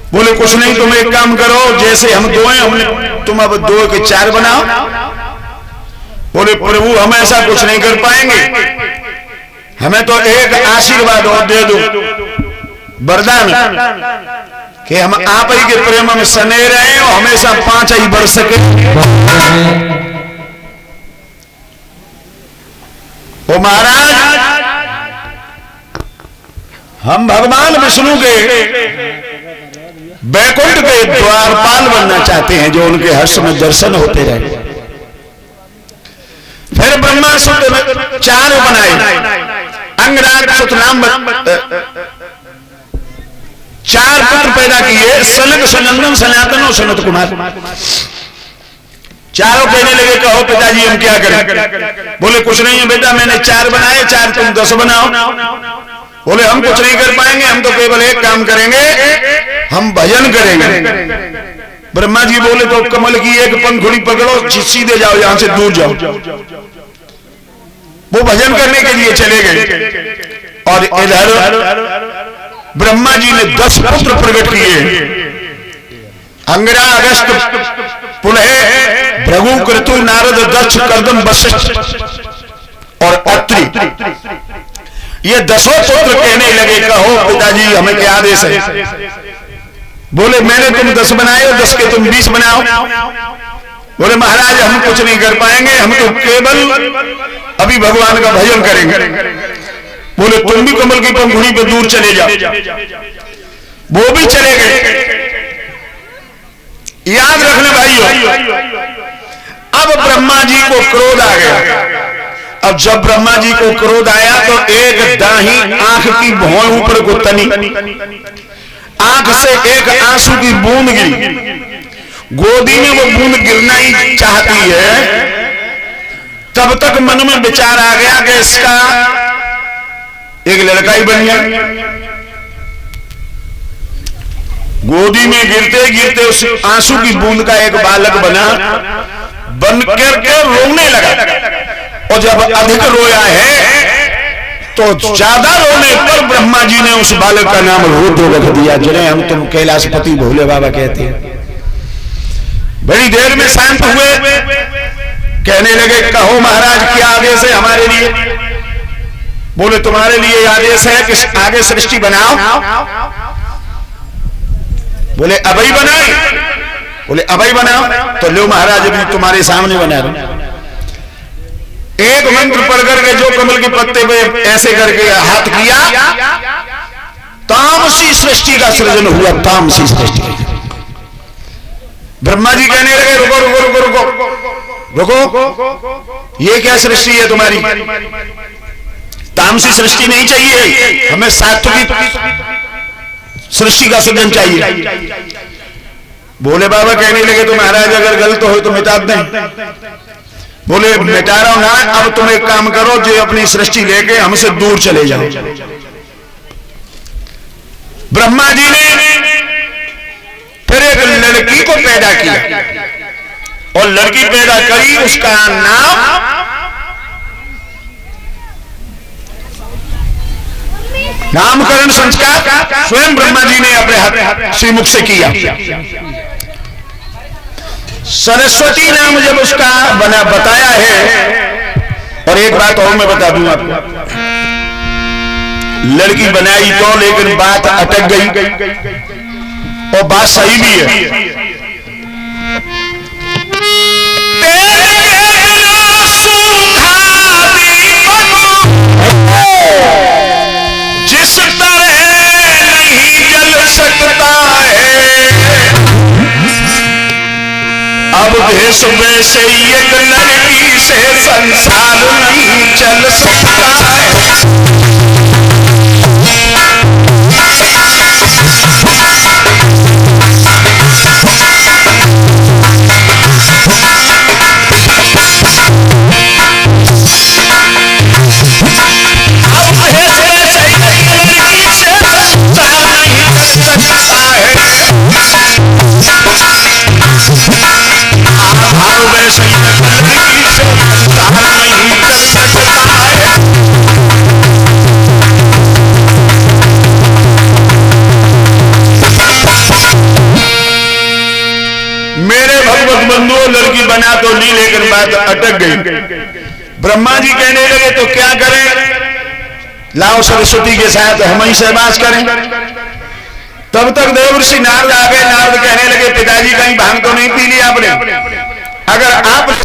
बोले कुछ नहीं, तुम एक काम करो, जैसे हम दो हैं हमने तुम अब 2 के 4 बनाओ। बोले प्रभु हम ऐसा कुछ नहीं कर पाएंगे, हमें तो एक आशीर्वाद और दे दो, वरदान कि हम आप ही के प्रेम में सने रहे और हमेशा 5 ही बढ़ सके। ओ महाराज हम भगवान विष्णु के बैकुंठ के द्वारपाल बनना चाहते हैं, जो उनके हर्ष में दर्शन होते रहे। फिर ब्रह्मा सुत 4 बनाए, अंगराज सुत नाम 4 पुत्र पैदा किए, सनक सनंदन सनातन और सनत कुमार। चारों कहने लगे कहो पिताजी हम क्या करें। बोले कुछ नहीं है बेटा, मैंने 4 बनाए, 4 तुम 10 बनाओ। बोले हम कुछ नहीं कर पाएंगे, हम तो केवल एक काम करेंगे, हम भजन करेंगे। ब्रह्मा जी बोले तो कमल की एक पंखुड़ी पकड़ो, सीधे जाओ, यहां से दूर जाओ। वो भजन करने के लिए चले गए और इधर ब्रह्मा जी ने 10 पुत्र प्रकट किए, अंगरा, अगस्त, पुलह, भृगु, क्रतु, नारद, दक्ष, कर्दम, वशिष्ठ और अत्रि। ये 10 पुत्र कहने लगे कहो पिताजी हमें क्या आदेश है। बोले मैंने तुम 10 बनाए और 10 के तुम 20 बनाओ। बोले महाराज हम कुछ नहीं कर पाएंगे, हम तो केवल अभी भगवान का भजन करेंगे। बोले तुम भी कमल की पंखुड़ी पे दूर चले जाओ। वो भी चले गए। याद रखना भाइयों, अब ब्रह्मा जी को क्रोध आ गया। अब जब ब्रह्मा जी को क्रोध आया तो एक दाही आंख की भौं ऊपर को तनी, आंख से एक आंसू की बूंद गिरी। गोदी में वो बूंद गिरना ही चाहती है, तब तक मन में विचार आ गया कि इसका एक लड़का ही बन गया। गोदी में गिरते गिरते उस आंसू की बूंद का एक बालक बन करके रोने लगा। और जब अधिक रोया है तो ज्यादा रोने पर ब्रह्मा जी ने उस बालक का नाम रुद्र रख दिया, जिन्हें हम तुम कैलाशपति भोले बाबा कहते हैं। बड़ी देर में शांत हुए, कहने लगे कहो महाराज क्या आदेश है हमारे लिए। बोले तुम्हारे लिए आदेश है कि आगे सृष्टि बनाओ। बोले अभय बनाए। बोले अभय बनाओ। तो लो महाराज अभी तुम्हारे सामने बना रहे। एक मंत्र पढ़ करके जो कमल के पत्ते पे ऐसे करके हाथ किया, तामसी सृष्टि का सृजन हुआ। तामसी सृष्टि। ब्रह्मा जी कहने लगे रुको रुको रुको रुको रुको, ये क्या सृष्टि है तुम्हारी? तामसी सृष्टि नहीं चाहिए, हमें सात्विक सृष्टि का सृजन चाहिए। भोले बाबा कहने लगे तो महाराज अगर गलत हो तो मिटा दें। बोले मिटा रहा हूं ना, अब तुम एक काम करो, जो अपनी सृष्टि लेके हमसे दूर चले जाओ। ब्रह्मा जी ने फिर एक लड़की को पैदा किया और लड़की पैदा करी, उसका नाम नामकरण संस्कार स्वयं ब्रह्मा जी ने अपने हाथ श्रीमुख से किया। सरस्वती नाम जब उसका बना बताया है। और एक बात और मैं बता दूं आपको, लड़की बनाई तो लेकिन बात अटक गई और बात सही भी है। जिस तरह नहीं जल सकता है, अब भेष वैसे एक लड़की से संसार नहीं चल सकता है। भगवत बंधुओं लड़की बना तो ली, लेकिन बात अटक गई। ब्रह्मा जी कहने लगे तो क्या करें, लाओ सरस्वती के साथ हम ही सहवास करें। तब तक देवर्षि नारद आ गए। नारद कहने लगे पिताजी कहीं भांग तो नहीं पी ली आपने? अगर आप